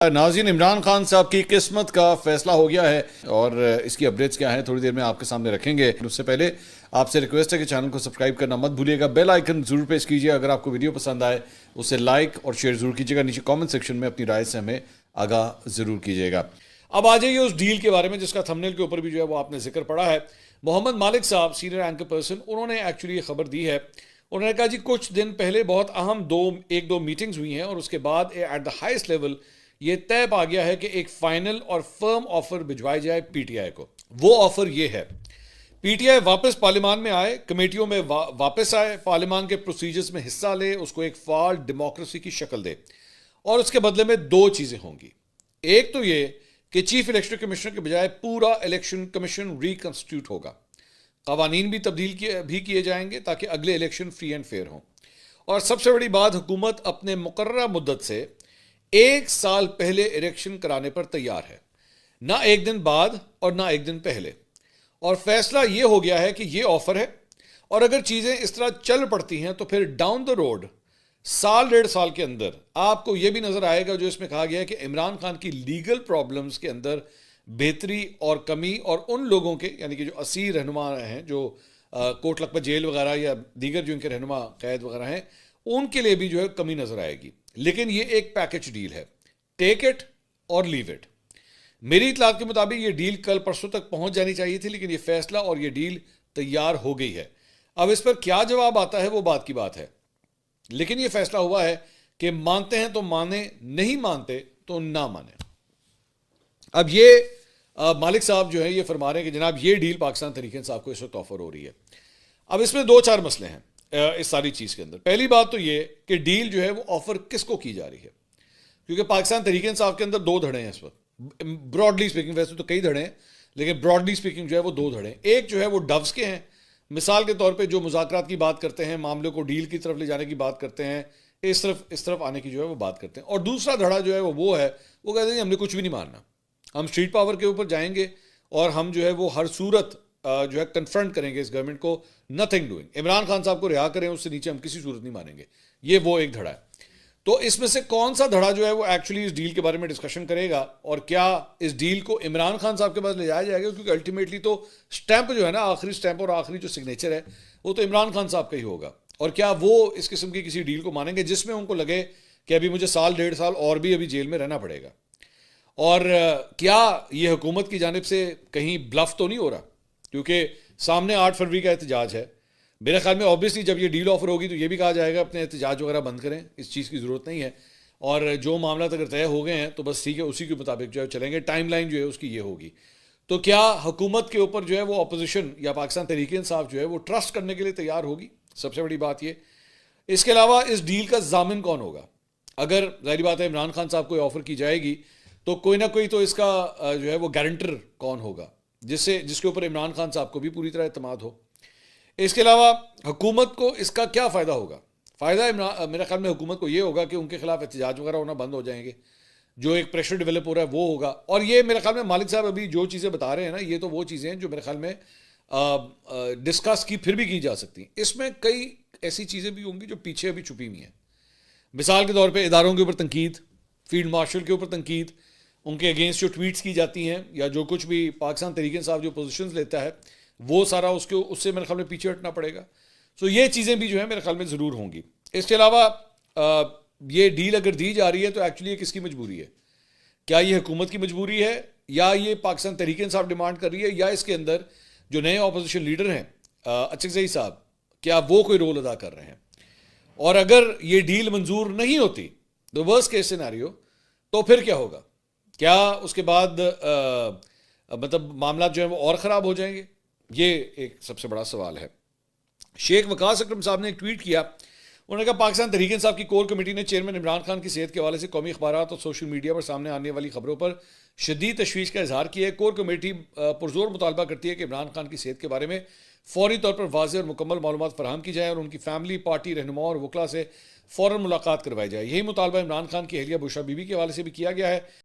नाज़रीन, इमरान खान साहब की किस्मत का फैसला हो गया है और इसकी अपडेट्स क्या है थोड़ी देर में आपके सामने रखेंगे। उससे पहले आपसे रिक्वेस्ट है कि चैनल को सब्सक्राइब करना मत भूलिएगा, बेल आइकन जरूर प्रेस कीजिए। अगर आपको वीडियो पसंद आए उसे लाइक और शेयर जरूर कीजिएगा। नीचे कमेंट सेक्शन में अपनी राय से हमें आगाह जरूर कीजिएगा। अब आ जाइए उस डील के बारे में जिसका थंबनेल के ऊपर भी जो है वो आपने जिक्र पढ़ा है। मोहम्मद मालिक साहब, सीनियर एंकर पर्सन, उन्होंने एक्चुअली ये खबर दी है। उन्होंने कहा जी कुछ दिन पहले बहुत अहम एक दो मीटिंग्स हुई हैं और उसके बाद एट द हाईएस्ट लेवल ये तय पा गया है कि एक फाइनल और फर्म ऑफर भिजवाई जाए पीटीआई को। वो ऑफर ये है, पीटीआई वापस पार्लियामान में आए, कमेटियों में वापस आए, पार्लियामान के प्रोसीजर्स में हिस्सा ले, उसको एक फाल डेमोक्रेसी की शक्ल दे। और उसके बदले में दो चीजें होंगी। एक तो ये कि चीफ इलेक्शन कमिश्नर के बजाय पूरा इलेक्शन कमीशन रिकंस्टिट्यूट होगा, कवानीन भी तब्दील किए जाएंगे ताकि अगले इलेक्शन फ्री एंड फेयर हों। और सबसे बड़ी बात, हुकूमत अपने मुकर्ररा मुद्दत से एक साल पहले इलेक्शन कराने पर तैयार है, ना एक दिन बाद और ना एक दिन पहले। और फैसला यह हो गया है कि यह ऑफर है और अगर चीजें इस तरह चल पड़ती हैं तो फिर डाउन द रोड साल डेढ़ साल के अंदर आपको यह भी नजर आएगा जो इसमें कहा गया है कि इमरान खान की लीगल प्रॉब्लम्स के अंदर बेहतरी और कमी, और उन लोगों के यानी कि जो असीर रहनुमा हैं, जो कोट लखपत जेल वगैरह या दीगर जो इनके रहनुमा कैद वगैरह हैं, उनके लिए भी जो है कमी नजर आएगी। लेकिन ये एक पैकेज डील है, टेक इट और लीव इट। मेरी इतलात के मुताबिक ये डील कल परसों तक पहुंच जानी चाहिए थी, लेकिन ये फैसला और ये डील तैयार हो गई है। अब इस पर क्या जवाब आता है वो बात की बात है, लेकिन ये फैसला हुआ है कि मानते हैं तो माने, नहीं मानते तो ना माने। अब ये मालिक साहब जो है ये फरमा रहे हैं कि जनाब ये डील पाकिस्तान तहरीक इंसाफ को इस वक्त ऑफर हो रही है। अब इसमें दो चार मसले हैं इस सारी चीज़ के अंदर। पहली बात तो ये कि डील जो है वो ऑफर किसको की जा रही है, क्योंकि पाकिस्तान तहरीक इंसाफ के अंदर दो धड़े हैं इस वक्त, ब्रॉडली स्पीकिंग। वैसे तो कई धड़े हैं, लेकिन ब्रॉडली स्पीकिंग जो है वो दो धड़े हैं। एक जो है वो डव्स के हैं, मिसाल के तौर पे जो मुज़ाकरात की बात करते हैं, मामले को डील की तरफ ले जाने की बात करते हैं, इस तरफ आने की जो है वो बात करते हैं। और दूसरा धड़ा जो है वो है, वो कहते हैं हमने कुछ भी नहीं मानना, हम स्ट्रीट पावर के ऊपर जाएंगे और हम जो है वो हर सूरत जो है कन्फ्रंट करेंगे इस गवर्नमेंट को, नथिंग डूइंग, इमरान खान साहब को रिहा करें, उससे नीचे हम किसी सूरत नहीं मानेंगे। ये वो एक धड़ा है। तो इसमें से कौन सा धड़ा जो है वो एक्चुअली इस डील के बारे में डिस्कशन करेगा, और क्या इस डील को इमरान खान साहब के पास ले जाया जाएगा, क्योंकि अल्टीमेटली तो स्टैंप जो है ना, आखिरी स्टैंप और आखिरी जो सिग्नेचर है वो तो इमरान खान साहब का ही होगा। और क्या वो इस किस्म की किसी डील को मानेंगे जिसमें उनको लगे कि अभी मुझे साल डेढ़ साल और भी अभी जेल में रहना पड़ेगा। और क्या ये हुकूमत की जानिब से कहीं ब्लफ तो नहीं हो रहा, क्योंकि सामने 8 फरवरी का एहतजाज है। मेरे ख्याल में ऑब्वियसली जब ये डील ऑफर होगी तो ये भी कहा जाएगा अपने एहतजाज वगैरह बंद करें, इस चीज़ की ज़रूरत नहीं है। और जो मामला अगर तय हो गए हैं तो बस ठीक है, उसी के मुताबिक जो है चलेंगे। टाइमलाइन जो है उसकी ये होगी। तो क्या हुकूमत के ऊपर जो है वो अपोजिशन या पाकिस्तान तहरीक इंसाफ जो है वो ट्रस्ट करने के लिए तैयार होगी, सबसे बड़ी बात ये। इसके अलावा इस डील का जामिन कौन होगा? अगर जाहिर बात है इमरान खान साहब को ऑफर की जाएगी तो कोई ना कोई तो इसका जो है वो गारंटर कौन होगा, जिसके ऊपर इमरान खान साहब को भी पूरी तरह एतमाद हो। इसके अलावा हुकूमत को इसका क्या फ़ायदा होगा? फ़ायदा मेरे ख्याल में हुकूमत को ये होगा कि उनके खिलाफ एहतजाज वगैरह होना बंद हो जाएंगे, जो एक प्रेशर डेवलप हो रहा है वो होगा। और ये मेरे ख्याल में मालिक साहब अभी जो चीज़ें बता रहे हैं ना, ये तो वो चीज़ें हैं जो मेरे ख्याल में डिस्कस की फिर भी की जा सकती हैं। इसमें कई ऐसी चीज़ें भी होंगी जो पीछे अभी छुपी हुई हैं। मिसाल के तौर पर इदारों के ऊपर तनकीद, फील्ड मार्शल के ऊपर तनकीद, उनके अगेंस्ट जो ट्वीट्स की जाती हैं या जो कुछ भी पाकिस्तान तहरीक इंसाफ जो पोजीशंस लेता है वो सारा उससे मेरे ख्याल में पीछे हटना पड़ेगा। सो ये चीज़ें भी जो है मेरे ख्याल में ज़रूर होंगी। इसके अलावा ये डील अगर दी जा रही है तो एक्चुअली ये किसकी मजबूरी है? क्या ये हुकूमत की मजबूरी है, या ये पाकिस्तान तहरीक इंसाफ डिमांड कर रही है, या इसके अंदर जो नए अपोजिशन लीडर हैं अचकज़ई साहब, क्या वो कोई रोल अदा कर रहे हैं? और अगर ये डील मंजूर नहीं होती, द वर्स्ट केस सिनेरियो, तो फिर क्या होगा? क्या उसके बाद मतलब मामला जो है वो और ख़राब हो जाएंगे? ये एक सबसे बड़ा सवाल है। शेख वकास अकरम साहब ने एक ट्वीट किया, उन्होंने कहा पाकिस्तान तहरीक इंसाफ की कोर कमेटी ने चेयरमैन इमरान खान की सेहत के हवाले से कौमी अखबारात और सोशल मीडिया पर सामने आने वाली खबरों पर शदीद तशवीश का इजहार किया है। कोर कमेटी पुरजोर मुतालबा करती है कि इमरान खान की सेहत के बारे में फौरी तौर पर वाज़ेह और मुकम्मल मालूमात फराहम की जाए और उनकी फैमिली, पार्टी रहनुमा और वकला से फ़ौरन मुलाकात करवाई जाए। यही मुतालबा इमरान खान की अहलिया बुशरा बीबी के हवाले से भी किया गया है।